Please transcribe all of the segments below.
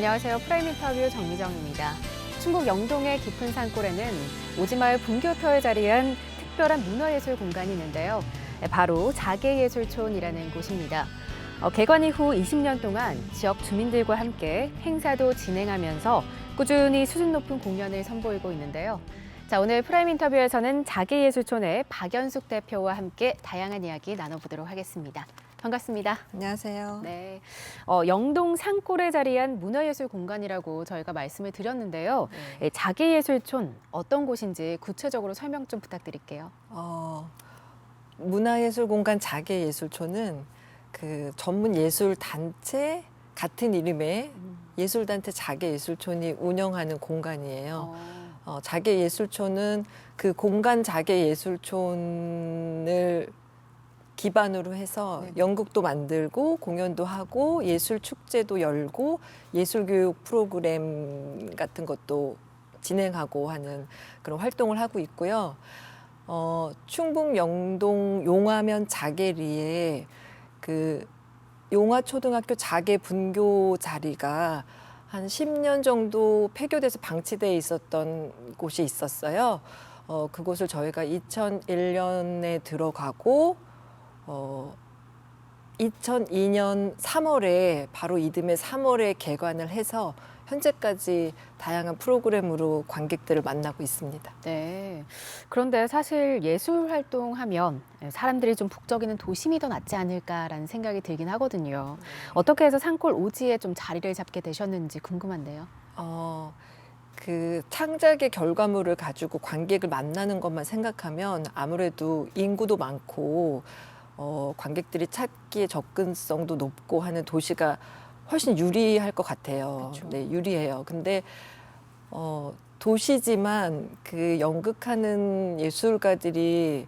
안녕하세요. 프라임 인터뷰 정미정입니다. 충북 영동의 깊은 산골에는 오지마을 분교터에 자리한 특별한 문화예술 공간이 있는데요. 바로 자개예술촌이라는 곳입니다. 개관 이후 20년 동안 지역 주민들과 함께 행사도 진행하면서 꾸준히 수준 높은 공연을 선보이고 있는데요. 자, 오늘 프라임 인터뷰에서는 자개예술촌의 박연숙 대표와 함께 다양한 이야기 나눠보도록 하겠습니다. 반갑습니다. 안녕하세요. 네, 영동 산골에 자리한 문화예술 공간이라고 저희가 말씀을 드렸는데요. 네. 자개예술촌 어떤 곳인지 구체적으로 설명 좀 부탁드릴게요. 문화예술공간 자개예술촌은 그 전문 예술 단체 같은 이름의 예술단체 자개예술촌이 운영하는 공간이에요. 자개예술촌은 그 공간 자개예술촌을 기반으로 해서 네. 연극도 만들고 공연도 하고 예술 축제도 열고 예술 교육 프로그램 같은 것도 진행하고 하는 그런 활동을 하고 있고요. 충북 영동 용화면 자개리에 그 용화초등학교 자개 분교 자리가 한 10년 정도 폐교돼서 방치돼 있었던 곳이 있었어요. 그곳을 저희가 2001년에 들어가고 2002년 3월에 바로 이듬해 3월에 개관을 해서 현재까지 다양한 프로그램으로 관객들을 만나고 있습니다. 네. 그런데 사실 예술 활동하면 사람들이 좀 북적이는 도심이 더 낫지 않을까라는 생각이 들긴 하거든요. 어떻게 해서 산골 오지에 좀 자리를 잡게 되셨는지 궁금한데요. 그 창작의 결과물을 가지고 관객을 만나는 것만 생각하면 아무래도 인구도 많고 관객들이 찾기에 접근성도 높고 하는 도시가 훨씬 유리할 것 같아요. 그쵸. 네, 유리해요. 근데 도시지만 그 연극하는 예술가들이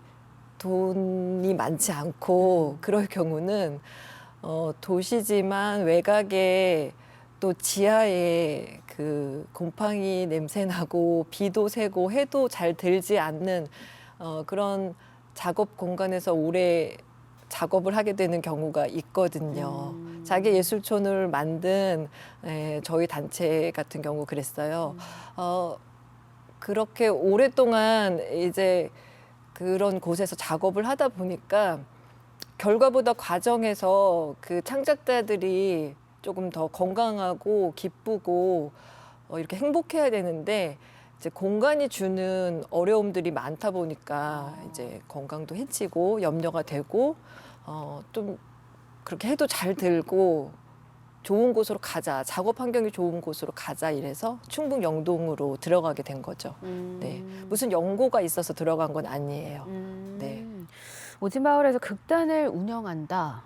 돈이 많지 않고 그럴 경우는 도시지만 외곽에 또 지하에 그 곰팡이 냄새 나고 비도 새고 해도 잘 들지 않는 그런 작업 공간에서 오래 작업을 하게 되는 경우가 있거든요. 자개예술촌을 만든 저희 단체 같은 경우 그랬어요. 그렇게 오랫동안 이제 그런 곳에서 작업을 하다 보니까 결과보다 과정에서 그 창작자들이 조금 더 건강하고 기쁘고 이렇게 행복해야 되는데 이제 공간이 주는 어려움들이 많다 보니까 이제 건강도 해치고 염려가 되고 좀 그렇게 해도 잘 들고 좋은 곳으로 가자, 작업 환경이 좋은 곳으로 가자 이래서 충북 영동으로 들어가게 된 거죠. 네, 무슨 연고가 있어서 들어간 건 아니에요. 네. 오지마을에서 극단을 운영한다.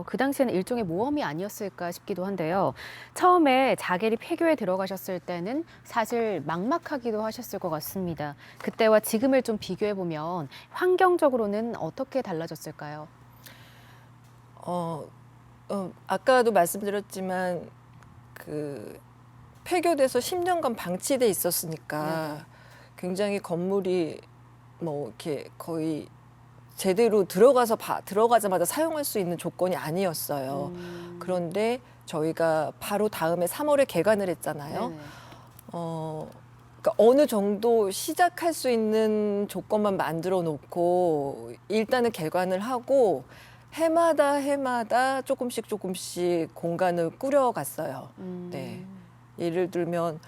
그 당시에는 일종의 모험이 아니었을까 싶기도 한데요. 처음에 자개리 폐교에 들어가셨을 때는 사실 막막하기도 하셨을 것 같습니다. 그때와 지금을 좀 비교해 보면 환경적으로는 어떻게 달라졌을까요? 아까도 말씀드렸지만 그 폐교돼서 10년간 방치돼 있었으니까 굉장히 건물이 뭐 이렇게 거의 제대로 들어가자마자 사용할 수 있는 조건이 아니었어요. 그런데 저희가 바로 다음에 3월에 개관을 했잖아요. 네네. 그러니까 어느 정도 시작할 수 있는 조건만 만들어 놓고 일단은 개관을 하고 해마다 조금씩 공간을 꾸려갔어요. 네. 예를 들면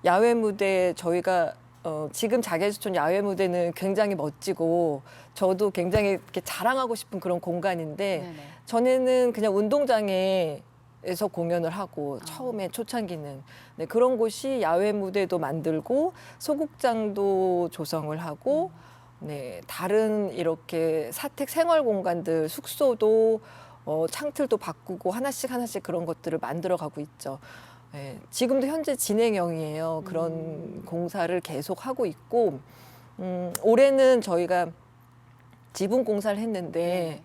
야외 무대 저희가 지금 자개예술촌 야외 무대는 굉장히 멋지고 저도 굉장히 이렇게 자랑하고 싶은 그런 공간인데 네네. 전에는 그냥 운동장에서 공연을 하고 처음에 초창기는 네, 그런 곳이 야외 무대도 만들고 소극장도 조성을 하고 네, 다른 이렇게 사택 생활 공간들 숙소도 창틀도 바꾸고 하나씩 그런 것들을 만들어 가고 있죠. 네, 지금도 현재 진행형이에요. 그런 공사를 계속 하고 있고 올해는 저희가 지붕 공사를 했는데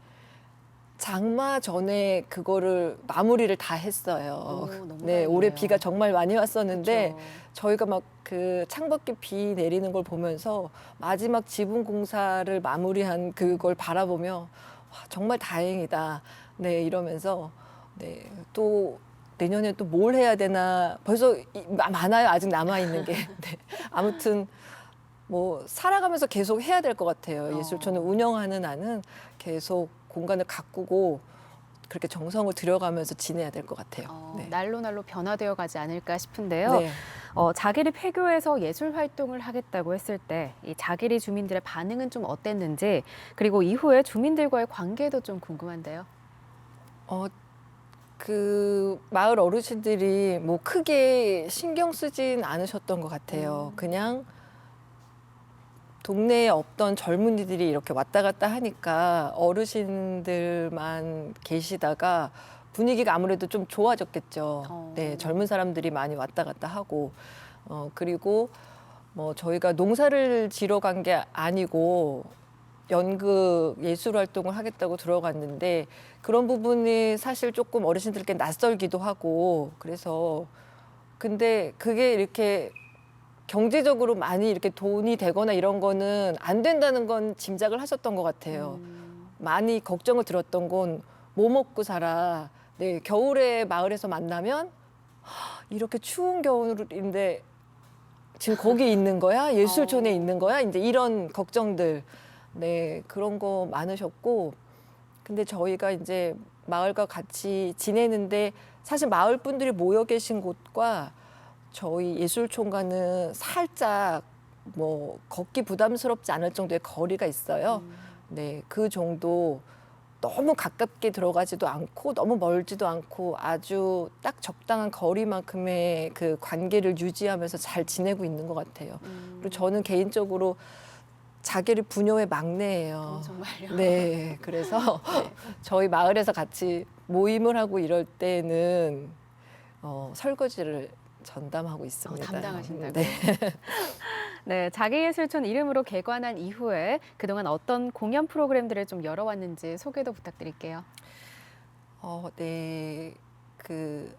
장마 전에 그거를 마무리를 다 했어요. 너무 네, 올해 다행이네요. 비가 정말 많이 왔었는데 그쵸. 저희가 막 그 창밖에 비 내리는 걸 보면서 마지막 지붕 공사를 마무리한 그걸 바라보며 와, 정말 다행이다. 네, 이러면서 네, 또 내년에 또 뭘 해야 되나 벌써 많아요. 아직 남아 있는 게. 네. 아무튼 뭐 살아가면서 계속 해야 될 것 같아요. 예술촌을 운영하는 한은 계속 공간을 가꾸고 그렇게 정성을 들여가면서 지내야 될 것 같아요. 네. 날로 날로 변화되어 가지 않을까 싶은데요. 네. 자기리 폐교에서 예술 활동을 하겠다고 했을 때 이 자기리 주민들의 반응은 좀 어땠는지, 그리고 이후에 주민들과의 관계도 좀 궁금한데요. 그 마을 어르신들이 뭐 크게 신경 쓰진 않으셨던 것 같아요. 그냥 동네에 없던 젊은이들이 이렇게 왔다 갔다 하니까 어르신들만 계시다가 분위기가 아무래도 좀 좋아졌겠죠. 네, 젊은 사람들이 많이 왔다 갔다 하고, 그리고 뭐 저희가 농사를 지러 간 게 아니고 연극 예술 활동을 하겠다고 들어갔는데 그런 부분이 사실 조금 어르신들께 낯설기도 하고 그래서 근데 그게 이렇게 경제적으로 많이 이렇게 돈이 되거나 이런 거는 안 된다는 건 짐작을 하셨던 것 같아요. 많이 걱정을 들었던 건 뭐 먹고 살아. 네, 겨울에 마을에서 만나면 이렇게 추운 겨울인데 지금 거기 있는 거야? 예술촌에 있는 거야? 이제 이런 걱정들. 네, 그런 거 많으셨고. 근데 저희가 이제 마을과 같이 지내는데 사실 마을 분들이 모여 계신 곳과 저희 예술촌과는 살짝 뭐 걷기 부담스럽지 않을 정도의 거리가 있어요. 네, 그 정도 너무 가깝게 들어가지도 않고 너무 멀지도 않고 아주 딱 적당한 거리만큼의 그 관계를 유지하면서 잘 지내고 있는 것 같아요. 그리고 저는 개인적으로 자기를 부녀의 막내예요. 정말요? 네, 그래서 저희 마을에서 같이 모임을 하고 이럴 때는 설거지를 전담하고 있습니다. 담당하신다고요? 네. 네, 자기예술촌 이름으로 개관한 이후에 그동안 어떤 공연 프로그램들을 좀 열어왔는지 소개도 부탁드릴게요. 네, 그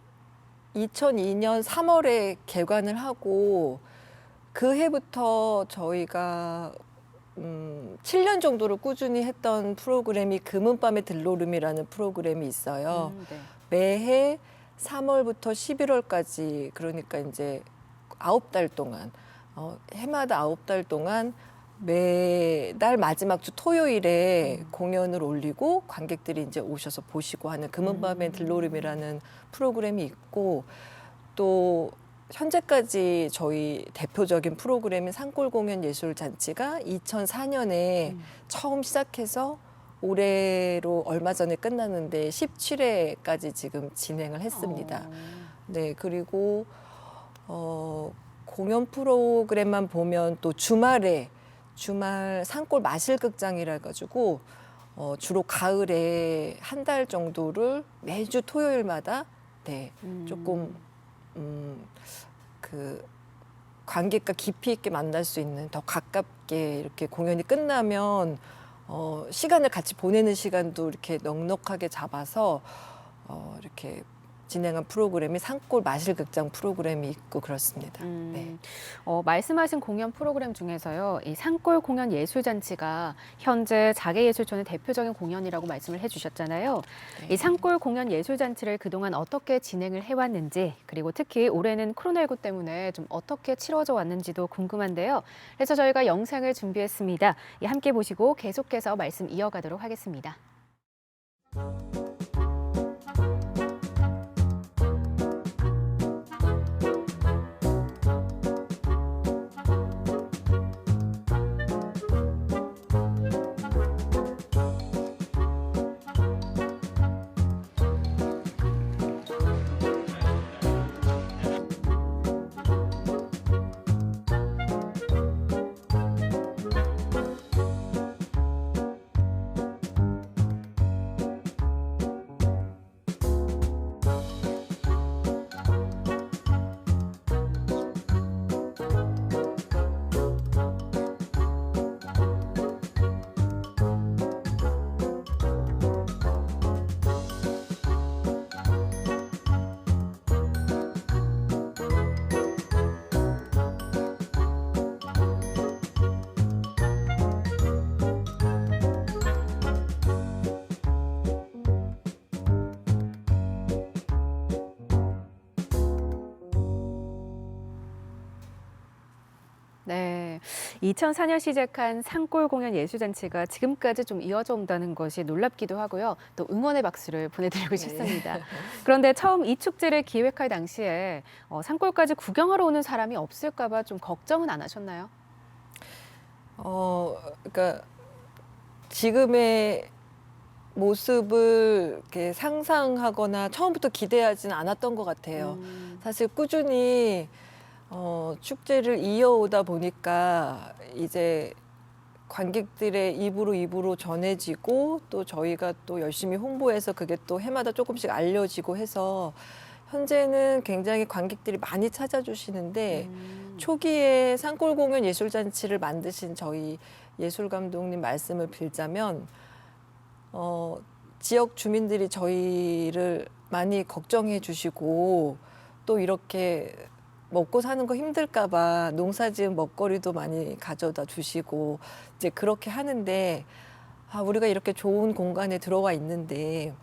2002년 3월에 개관을 하고 그 해부터 저희가 7년 정도를 꾸준히 했던 프로그램이 금은밤의 들노름이라는 프로그램이 있어요. 네. 매해 3월부터 11월까지 그러니까 이제 9달 동안 해마다 9달 동안 매달 마지막 주 토요일에 공연을 올리고 관객들이 이제 오셔서 보시고 하는 금은밤의 들노름이라는 프로그램이 있고 또 현재까지 저희 대표적인 프로그램인 산골공연 예술잔치가 2004년에 처음 시작해서 올해로 얼마 전에 끝났는데 17회까지 지금 진행을 했습니다. 네, 그리고 공연 프로그램만 보면 또 주말 산골 마실극장이라 가지고 주로 가을에 한 달 정도를 매주 토요일마다 네, 조금 그 관객과 깊이 있게 만날 수 있는 더 가깝게 이렇게 공연이 끝나면 시간을 같이 보내는 시간도 이렇게 넉넉하게 잡아서 이렇게 진행한 프로그램이 산골 마실극장 프로그램이 있고 그렇습니다. 네. 말씀하신 공연 프로그램 중에서요, 이 산골 공연 예술잔치가 현재 자개예술촌의 대표적인 공연이라고 말씀을 해주셨잖아요. 네. 이 산골 공연 예술잔치를 그동안 어떻게 진행을 해왔는지, 그리고 특히 올해는 코로나19 때문에 좀 어떻게 치러져 왔는지도 궁금한데요. 그래서 저희가 영상을 준비했습니다. 함께 보시고 계속해서 말씀 이어가도록 하겠습니다. 네. 2004년 시작한 산골 공연 예술잔치가 지금까지 좀 이어져 온다는 것이 놀랍기도 하고요. 또 응원의 박수를 보내드리고 싶습니다. 그런데 처음 이 축제를 기획할 당시에 산골까지 구경하러 오는 사람이 없을까 봐 좀 걱정은 안 하셨나요? 그러니까 지금의 모습을 이렇게 상상하거나 처음부터 기대하지는 않았던 것 같아요. 사실 꾸준히 축제를 이어오다 보니까 이제 관객들의 입으로 전해지고 또 저희가 또 열심히 홍보해서 그게 또 해마다 조금씩 알려지고 해서 현재는 굉장히 관객들이 많이 찾아주시는데 초기에 산골 공연 예술잔치를 만드신 저희 예술 감독님 말씀을 빌자면 지역 주민들이 저희를 많이 걱정해 주시고 또 이렇게 먹고 사는 거 힘들까 봐 농사지은 먹거리도 많이 가져다 주시고 이제 그렇게 하는데 우리가 이렇게 좋은 공간에 들어와 있는데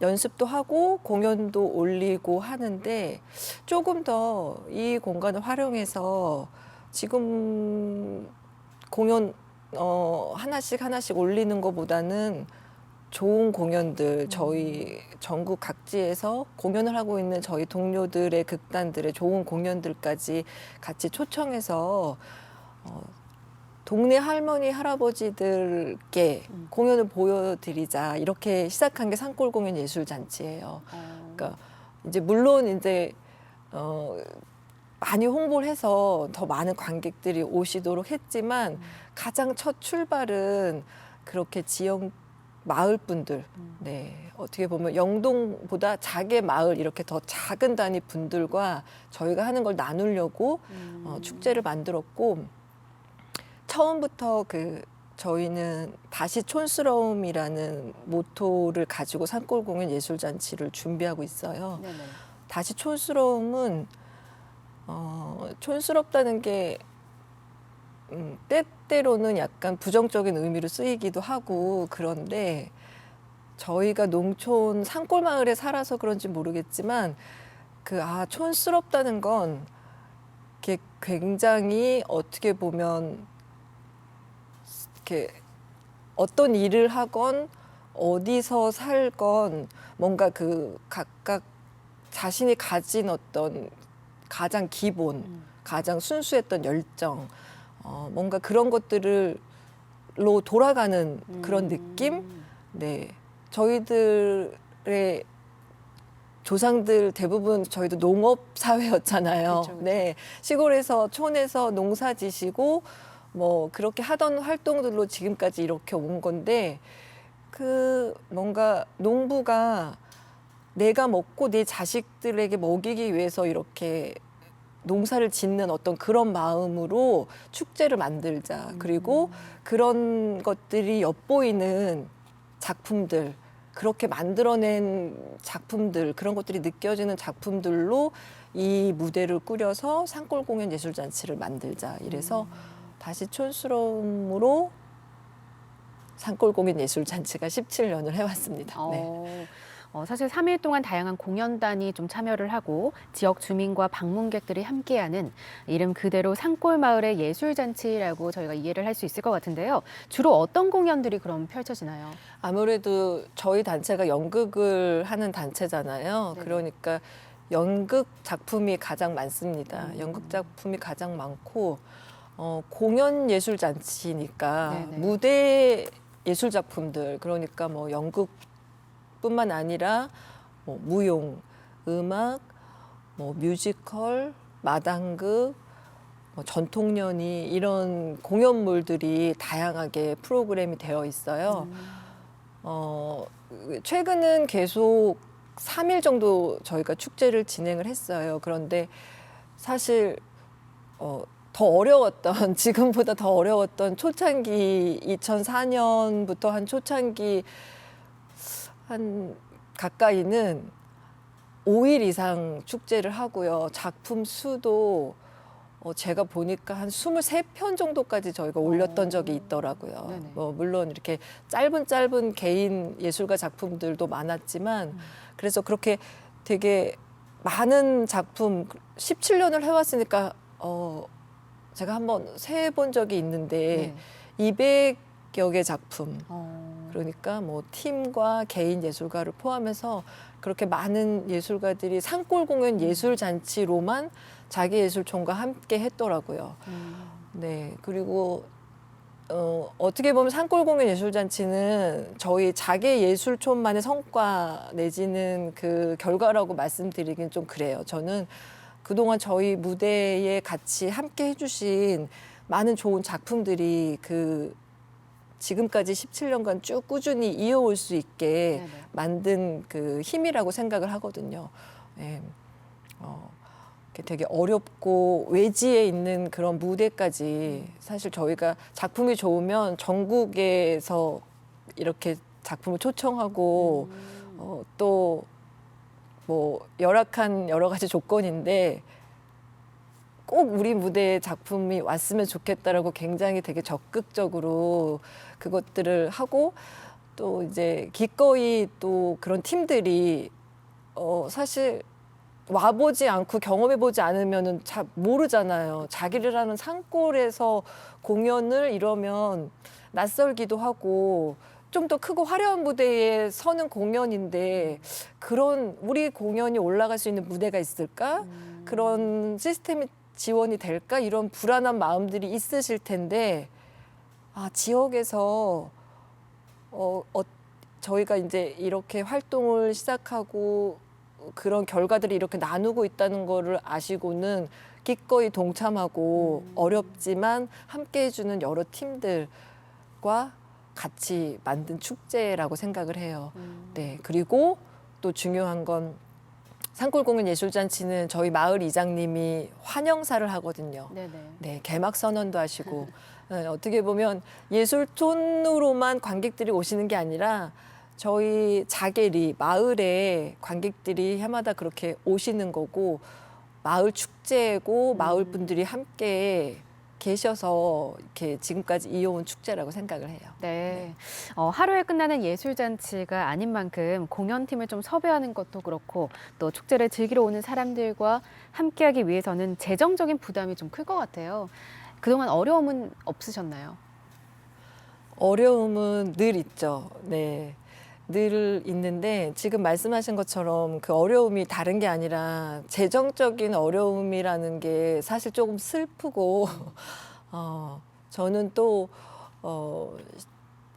연습도 하고 공연도 올리고 하는데 조금 더 이 공간을 활용해서 지금 공연 하나씩 올리는 것보다는 좋은 공연들 저희 전국 각지에서 공연을 하고 있는 저희 동료들의 극단들의 좋은 공연들까지 같이 초청해서 동네 할머니 할아버지들께 공연을 보여드리자 이렇게 시작한 게 산골 공연 예술 잔치예요. 그러니까 이제 물론 이제 많이 홍보를 해서 더 많은 관객들이 오시도록 했지만 가장 첫 출발은 그렇게 지역 마을 분들, 네, 어떻게 보면 영동보다 작의 마을 이렇게 더 작은 단위 분들과 저희가 하는 걸 나누려고 축제를 만들었고 처음부터 저희는 다시 촌스러움이라는 모토를 가지고 산골 공연 예술 잔치를 준비하고 있어요. 네네. 다시 촌스러움은 촌스럽다는 게 때때로는 약간 부정적인 의미로 쓰이기도 하고 그런데 저희가 농촌 산골 마을에 살아서 그런지 모르겠지만 촌스럽다는 건 이렇게 굉장히 어떻게 보면 이렇게 어떤 일을 하건 어디서 살건 뭔가 각각 자신이 가진 어떤 가장 기본, 가장 순수했던 열정, 뭔가 그런 것들로 돌아가는 그런 느낌? 네. 저희들의 조상들 대부분 저희도 농업 사회였잖아요. 그쵸, 그쵸. 네. 시골에서 촌에서 농사 지시고 뭐 그렇게 하던 활동들로 지금까지 이렇게 온 건데 뭔가 농부가 내가 먹고 내 자식들에게 먹이기 위해서 이렇게 농사를 짓는 어떤 그런 마음으로 축제를 만들자. 그리고 그런 것들이 엿보이는 작품들, 그렇게 만들어낸 작품들, 그런 것들이 느껴지는 작품들로 이 무대를 꾸려서 산골 공연 예술잔치를 만들자. 이래서 다시 촌스러움으로 산골 공연 예술잔치가 17년을 해왔습니다. 네. 사실 3일 동안 다양한 공연단이 좀 참여를 하고 지역 주민과 방문객들이 함께하는 이름 그대로 산골 마을의 예술잔치라고 저희가 이해를 할 수 있을 것 같은데요. 주로 어떤 공연들이 그럼 펼쳐지나요? 아무래도 저희 단체가 연극을 하는 단체잖아요. 네네. 그러니까 연극 작품이 가장 많습니다. 연극 작품이 가장 많고 공연 예술 잔치니까 네네. 무대 예술 작품들 그러니까 뭐 연극뿐만 아니라 뭐 무용, 음악, 뭐 뮤지컬, 마당극, 뭐 전통연희 이런 공연물들이 다양하게 프로그램이 되어 있어요. 최근은 계속 3일 정도 저희가 축제를 진행을 했어요. 그런데 사실 더 어려웠던 지금보다 더 어려웠던 초창기 2004년부터 한 초창기 한 가까이는 5일 이상 축제를 하고요. 작품 수도 제가 보니까 한 23편 정도까지 저희가 올렸던 적이 있더라고요. 네네. 뭐 물론 이렇게 짧은 개인 예술가 작품들도 많았지만 그래서 그렇게 되게 많은 작품 17년을 해왔으니까 제가 한번 세 본 적이 있는데 네. 200여 개 작품. 어. 그러니까 뭐 팀과 개인 예술가를 포함해서 그렇게 많은 예술가들이 산골 공연 예술 잔치로만 자기예술촌과 함께 했더라고요. 네. 그리고 어떻게 보면 산골 공연 예술 잔치는 저희 자기예술촌만의 성과 내지는 그 결과라고 말씀드리긴 좀 그래요. 저는 그동안 저희 무대에 같이 함께 해주신 많은 좋은 작품들이 그 지금까지 17년간 쭉 꾸준히 이어올 수 있게 네네. 만든 그 힘이라고 생각을 하거든요. 예. 이렇게 되게 어렵고 외지에 있는 그런 무대까지 사실 저희가 작품이 좋으면 전국에서 이렇게 작품을 초청하고 또 뭐 열악한 여러 가지 조건인데 꼭 우리 무대에 작품이 왔으면 좋겠다라고 굉장히 되게 적극적으로 그것들을 하고 또 이제 기꺼이 또 그런 팀들이 사실 와보지 않고 경험해보지 않으면은 잘 모르잖아요. 자기라는 산골에서 공연을 이러면 낯설기도 하고 좀 더 크고 화려한 무대에 서는 공연인데 그런 우리 공연이 올라갈 수 있는 무대가 있을까? 그런 시스템이 지원이 될까? 이런 불안한 마음들이 있으실 텐데 지역에서 저희가 이제 이렇게 활동을 시작하고 그런 결과들이 이렇게 나누고 있다는 거를 아시고는 기꺼이 동참하고 어렵지만 함께 해주는 여러 팀들과 같이 만든 축제라고 생각을 해요. 네. 그리고 또 중요한 건 산골공연 예술잔치는 저희 마을 이장님이 환영사를 하거든요. 네네. 네, 개막 선언도 하시고 어떻게 보면 예술촌으로만 관객들이 오시는 게 아니라 저희 자계리 마을에 관객들이 해마다 그렇게 오시는 거고 마을 축제고 마을 분들이 함께 계셔서 이렇게 지금까지 이어온 축제라고 생각을 해요. 네. 하루에 끝나는 예술잔치가 아닌 만큼 공연팀을 좀 섭외하는 것도 그렇고 또 축제를 즐기러 오는 사람들과 함께하기 위해서는 재정적인 부담이 좀 클 것 같아요. 그동안 어려움은 없으셨나요? 어려움은 늘 있죠. 네. 늘 있는데 지금 말씀하신 것처럼 그 어려움이 다른 게 아니라 재정적인 어려움이라는 게 사실 조금 슬프고 저는 또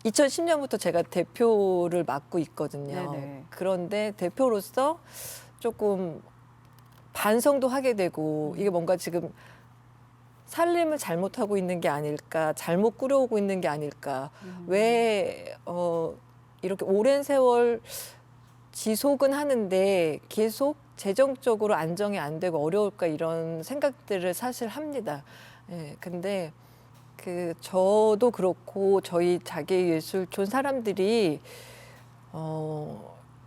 2010년부터 제가 대표를 맡고 있거든요. 네네. 그런데 대표로서 조금 반성도 하게 되고 이게 뭔가 지금 살림을 잘못하고 있는 게 아닐까, 잘못 꾸려오고 있는 게 아닐까, 왜 이렇게 오랜 세월 지속은 하는데 계속 재정적으로 안정이 안 되고 어려울까 이런 생각들을 사실 합니다. 예, 근데 저도 그렇고 저희 자기예술촌 사람들이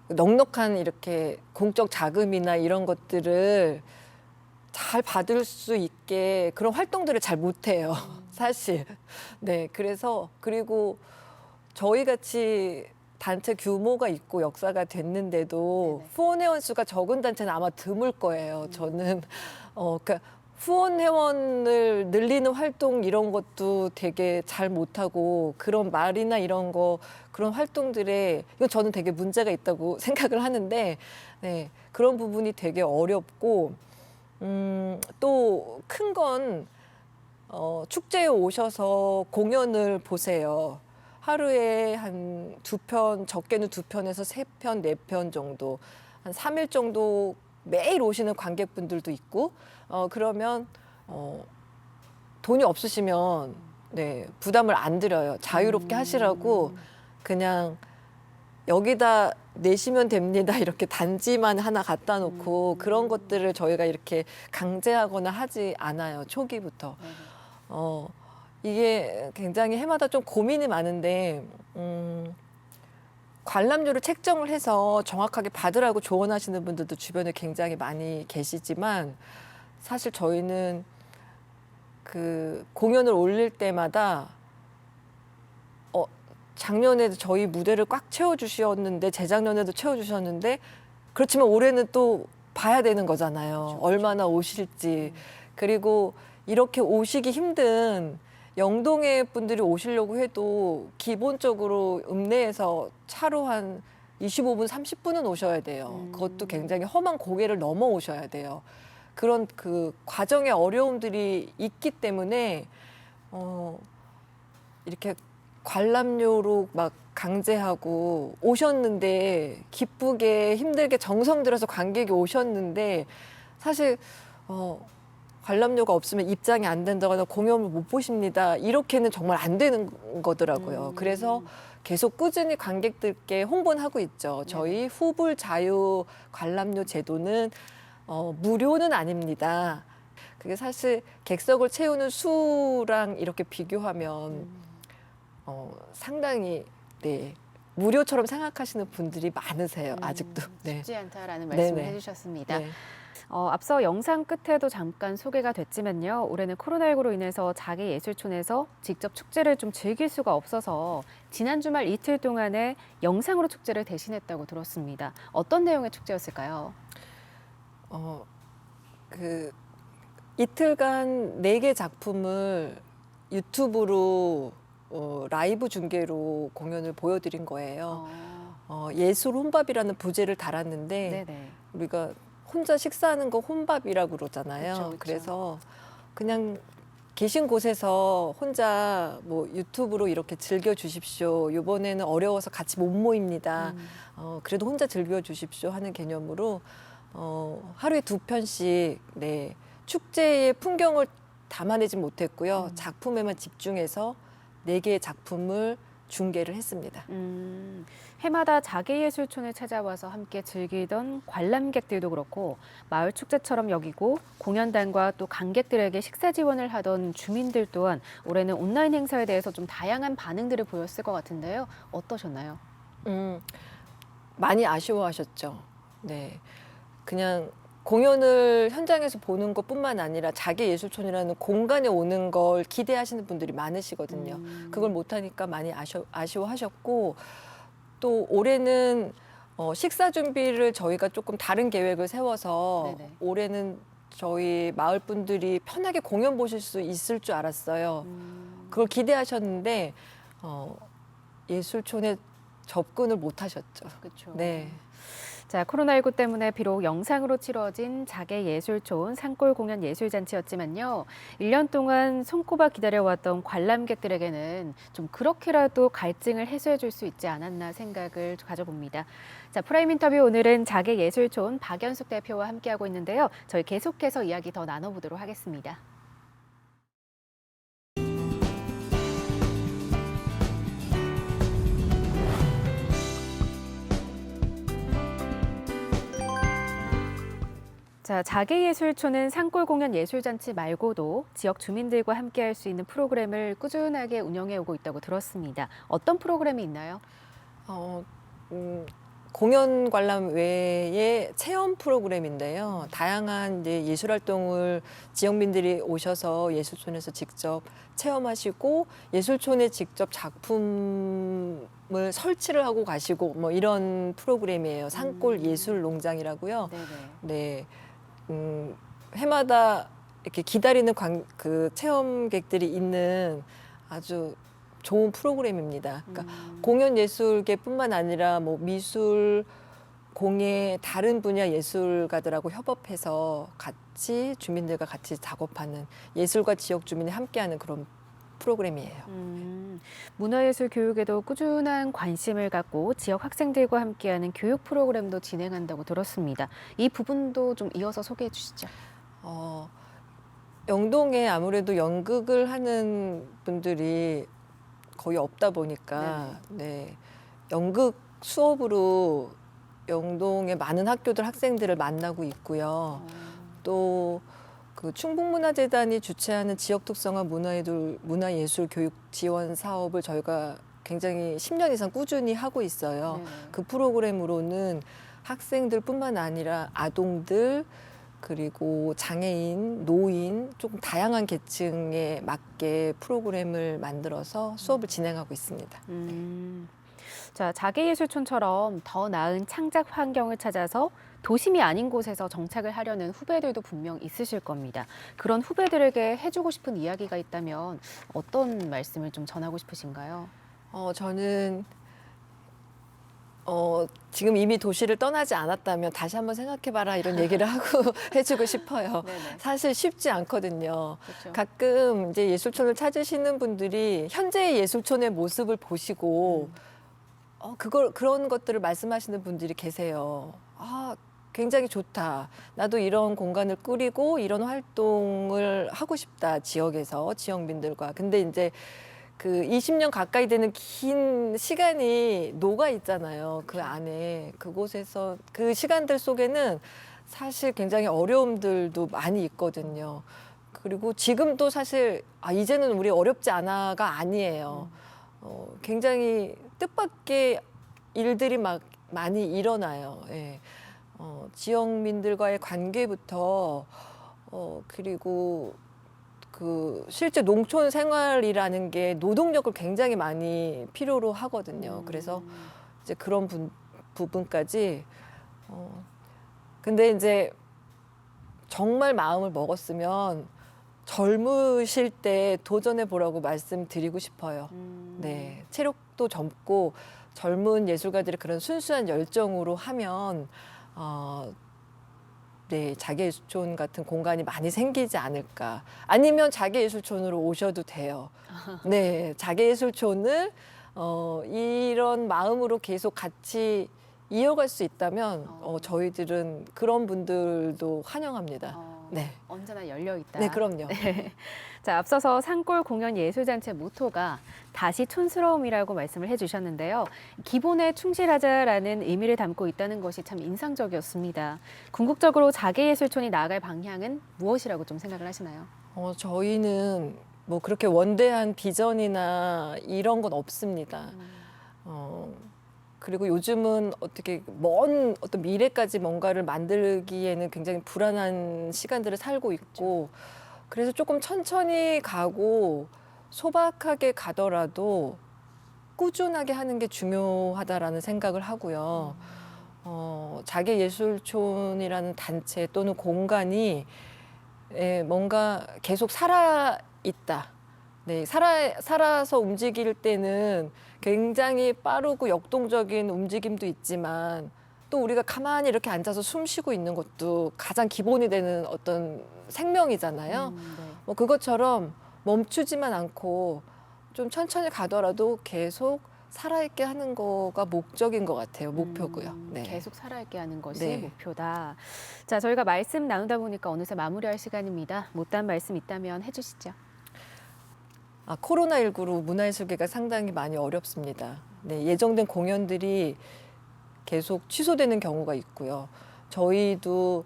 넉넉한 이렇게 공적 자금이나 이런 것들을 잘 받을 수 있게 그런 활동들을 잘 못해요. 사실. 네, 그래서 그리고 저희 같이 단체 규모가 있고 역사가 됐는데도 네네. 후원 회원 수가 적은 단체는 아마 드물 거예요. 저는 그러니까 후원 회원을 늘리는 활동 이런 것도 되게 잘 못하고 그런 말이나 이런 거 그런 활동들에 이건 저는 되게 문제가 있다고 생각을 하는데 네, 그런 부분이 되게 어렵고 또 큰 건 축제에 오셔서 공연을 보세요. 하루에 한 2편, 적게는 2편에서 3편, 4편 정도, 한 3일 정도 매일 오시는 관객분들도 있고, 그러면 돈이 없으시면 네, 부담을 안 드려요. 자유롭게 하시라고 그냥 여기다 내시면 됩니다. 이렇게 단지만 하나 갖다 놓고 그런 것들을 저희가 이렇게 강제하거나 하지 않아요. 초기부터. 이게 굉장히 해마다 좀 고민이 많은데 관람료를 책정을 해서 정확하게 받으라고 조언하시는 분들도 주변에 굉장히 많이 계시지만 사실 저희는 그 공연을 올릴 때마다 작년에도 저희 무대를 꽉 채워주셨는데 재작년에도 채워주셨는데 그렇지만 올해는 또 봐야 되는 거잖아요. 그렇죠. 얼마나 오실지. 그리고 이렇게 오시기 힘든 영동의 분들이 오시려고 해도 기본적으로 읍내에서 차로 한 25분, 30분은 오셔야 돼요. 그것도 굉장히 험한 고개를 넘어 오셔야 돼요. 그런 그 과정의 어려움들이 있기 때문에 이렇게 관람료로 막 강제하고 오셨는데 기쁘게 힘들게 정성 들여서 관객이 오셨는데 사실 관람료가 없으면 입장이 안 된다거나 공연을 못 보십니다. 이렇게는 정말 안 되는 거더라고요. 그래서 계속 꾸준히 관객들께 홍보는 하고 있죠. 저희 후불 자유 관람료 제도는 무료는 아닙니다. 그게 사실 객석을 채우는 수랑 이렇게 비교하면 상당히 네, 무료처럼 생각하시는 분들이 많으세요. 아직도. 네. 쉽지 않다라는 말씀을 네네. 해주셨습니다. 네. 앞서 영상 끝에도 잠깐 소개가 됐지만요. 올해는 코로나19로 인해서 자개예술촌에서 직접 축제를 좀 즐길 수가 없어서 지난 주말 이틀 동안에 영상으로 축제를 대신했다고 들었습니다. 어떤 내용의 축제였을까요? 그 이틀간 4개 작품을 유튜브로 라이브 중계로 공연을 보여드린 거예요. 예술 혼밥이라는 부제를 달았는데 네네. 우리가 혼자 식사하는 거 혼밥이라고 그러잖아요. 그쵸, 그쵸. 그래서 그냥 계신 곳에서 혼자 뭐 유튜브로 이렇게 즐겨 주십시오. 이번에는 어려워서 같이 못 모입니다. 그래도 혼자 즐겨 주십시오 하는 개념으로 하루에 2편씩 네, 축제의 풍경을 담아내지 못했고요. 작품에만 집중해서 4개의 작품을 중계를 했습니다. 해마다 자개예술촌에 찾아와서 함께 즐기던 관람객들도 그렇고 마을 축제처럼 여기고 공연단과 또 관객들에게 식사 지원을 하던 주민들 또한 올해는 온라인 행사에 대해서 좀 다양한 반응들을 보였을 것 같은데요. 어떠셨나요? 많이 아쉬워하셨죠. 네, 그냥 공연을 현장에서 보는 것뿐만 아니라 자개예술촌이라는 공간에 오는 걸 기대하시는 분들이 많으시거든요. 그걸 못하니까 많이 아쉬워하셨고 또 올해는 식사 준비를 저희가 조금 다른 계획을 세워서 네네. 올해는 저희 마을 분들이 편하게 공연 보실 수 있을 줄 알았어요. 그걸 기대하셨는데 예술촌에 접근을 못 하셨죠. 그렇죠. 네. 자, 코로나19 때문에 비록 영상으로 치러진 자개예술촌 산골 공연 예술잔치였지만요. 1년 동안 손꼽아 기다려왔던 관람객들에게는 좀 그렇게라도 갈증을 해소해 줄 수 있지 않았나 생각을 가져봅니다. 자, 프라임 인터뷰 오늘은 자개예술촌 박연숙 대표와 함께하고 있는데요. 저희 계속해서 이야기 더 나눠보도록 하겠습니다. 자, 자개예술촌은 산골 공연 예술잔치 말고도 지역 주민들과 함께할 수 있는 프로그램을 꾸준하게 운영해 오고 있다고 들었습니다. 어떤 프로그램이 있나요? 공연 관람 외에 체험 프로그램인데요. 다양한 이제 예술 활동을 지역민들이 오셔서 예술촌에서 직접 체험하시고 예술촌에 직접 작품을 설치를 하고 가시고 뭐 이런 프로그램이에요. 산골 예술 농장이라고요. 네네. 네. 해마다 이렇게 기다리는 그 체험객들이 있는 아주 좋은 프로그램입니다. 그러니까 공연 예술계뿐만 아니라 뭐 미술, 공예, 다른 분야 예술가들하고 협업해서 같이 주민들과 같이 작업하는 예술과 지역 주민이 함께하는 그런 프로그램이에요. 문화예술 교육에도 꾸준한 관심을 갖고 지역 학생들과 함께하는 교육 프로그램도 진행한다고 들었습니다. 이 부분도 좀 이어서 소개해 주시죠. 영동에 아무래도 연극을 하는 분들이 거의 없다 보니까 네, 연극 수업으로 영동의 많은 학교들 학생들을 만나고 있고요. 또 그 충북문화재단이 주최하는 지역 특성화 문화예술 교육 지원 사업을 저희가 굉장히 10년 이상 꾸준히 하고 있어요. 네네. 그 프로그램으로는 학생들뿐만 아니라 아동들 그리고 장애인, 노인 조금 다양한 계층에 맞게 프로그램을 만들어서 수업을 진행하고 있습니다. 자, 자개예술촌처럼 더 나은 창작 환경을 찾아서 도심이 아닌 곳에서 정착을 하려는 후배들도 분명 있으실 겁니다. 그런 후배들에게 해주고 싶은 이야기가 있다면 어떤 말씀을 좀 전하고 싶으신가요? 저는 지금 이미 도시를 떠나지 않았다면 다시 한번 생각해봐라 이런 얘기를 하고 해주고 싶어요. 네네. 사실 쉽지 않거든요. 그렇죠. 가끔 이제 예술촌을 찾으시는 분들이 현재의 예술촌의 모습을 보시고 그런 것들을 말씀하시는 분들이 계세요. 아, 굉장히 좋다. 나도 이런 공간을 꾸리고 이런 활동을 하고 싶다. 지역에서 지역민들과. 근데 이제 그 20년 가까이 되는 긴 시간이 녹아 있잖아요. 그 안에 그곳에서 그 시간들 속에는 사실 굉장히 어려움들도 많이 있거든요. 그리고 지금도 사실 이제는 우리 어렵지 않아가 아니에요. 굉장히 뜻밖의 일들이 막 많이 일어나요. 예. 지역민들과의 관계부터 그리고 그 실제 농촌 생활이라는 게 노동력을 굉장히 많이 필요로 하거든요. 그래서 이제 그런 부분까지 근데 이제 정말 마음을 먹었으면 젊으실 때 도전해 보라고 말씀드리고 싶어요. 네, 체력도 젊고 젊은 예술가들의 그런 순수한 열정으로 하면 네, 자개예술촌 같은 공간이 많이 생기지 않을까. 아니면 자개예술촌으로 오셔도 돼요. 네, 자개예술촌을 이런 마음으로 계속 같이 이어갈 수 있다면 저희들은 그런 분들도 환영합니다. 네. 언제나 열려 있다. 네, 그럼요. 네. 자, 앞서서 산골 공연 예술단체 모토가 다시 촌스러움이라고 말씀을 해주셨는데요. 기본에 충실하자라는 의미를 담고 있다는 것이 참 인상적이었습니다. 궁극적으로 자개예술촌이 나아갈 방향은 무엇이라고 좀 생각을 하시나요? 저희는 뭐 그렇게 원대한 비전이나 이런 건 없습니다. 그리고 요즘은 어떻게 먼 어떤 미래까지 뭔가를 만들기에는 굉장히 불안한 시간들을 살고 있고, 그래서 조금 천천히 가고 소박하게 가더라도 꾸준하게 하는 게 중요하다라는 생각을 하고요. 자개예술촌이라는 단체 또는 공간이 뭔가 계속 살아있다. 네, 살아서 움직일 때는 굉장히 빠르고 역동적인 움직임도 있지만 또 우리가 가만히 이렇게 앉아서 숨 쉬고 있는 것도 가장 기본이 되는 어떤 생명이잖아요. 네. 뭐 그것처럼 멈추지만 않고 좀 천천히 가더라도 계속 살아있게 하는 거가 목적인 것 같아요. 목표고요. 네. 계속 살아있게 하는 것이 네. 목표다. 자, 저희가 말씀 나누다 보니까 어느새 마무리할 시간입니다. 못다한 말씀 있다면 해주시죠. 코로나19로 문화예술계가 상당히 많이 어렵습니다. 네, 예정된 공연들이 계속 취소되는 경우가 있고요. 저희도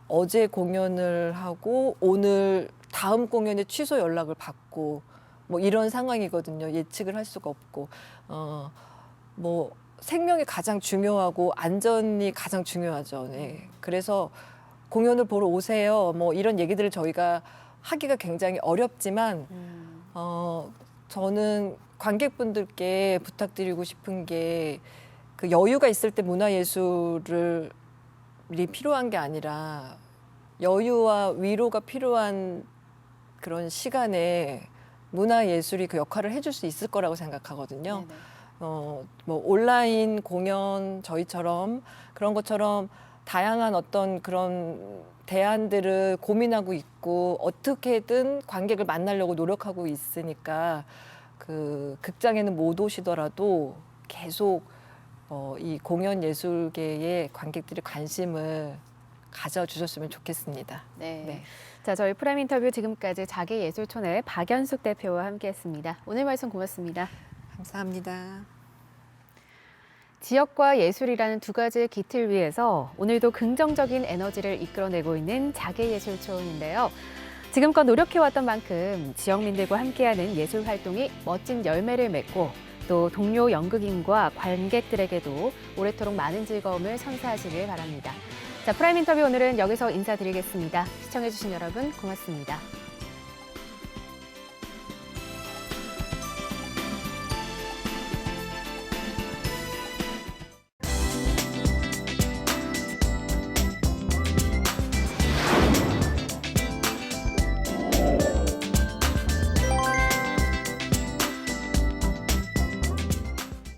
어제 공연을 하고 오늘 다음 공연의 취소 연락을 받고 뭐 이런 상황이거든요. 예측을 할 수가 없고 뭐 생명이 가장 중요하고 안전이 가장 중요하죠. 네. 그래서 공연을 보러 오세요. 뭐 이런 얘기들을 저희가 하기가 굉장히 어렵지만 저는 관객분들께 부탁드리고 싶은 게 그 여유가 있을 때 문화예술이 필요한 게 아니라 여유와 위로가 필요한 그런 시간에 문화예술이 그 역할을 해줄 수 있을 거라고 생각하거든요. 네네. 뭐 온라인 공연 저희처럼 그런 것처럼 다양한 어떤 그런 대안들을 고민하고 있고 어떻게든 관객을 만나려고 노력하고 있으니까 그 극장에는 못 오시더라도 계속 이 공연 예술계의 관객들이 관심을 가져주셨으면 좋겠습니다. 네. 네. 자, 저희 프라임 인터뷰 지금까지 자개예술촌의 박연숙 대표와 함께했습니다. 오늘 말씀 고맙습니다. 감사합니다. 지역과 예술이라는 두 가지의 기틀 위에서 오늘도 긍정적인 에너지를 이끌어내고 있는 자개예술촌인데요. 지금껏 노력해왔던 만큼 지역민들과 함께하는 예술 활동이 멋진 열매를 맺고 또 동료 연극인과 관객들에게도 오래도록 많은 즐거움을 선사하시길 바랍니다. 자, 프라임 인터뷰 오늘은 여기서 인사드리겠습니다. 시청해주신 여러분 고맙습니다.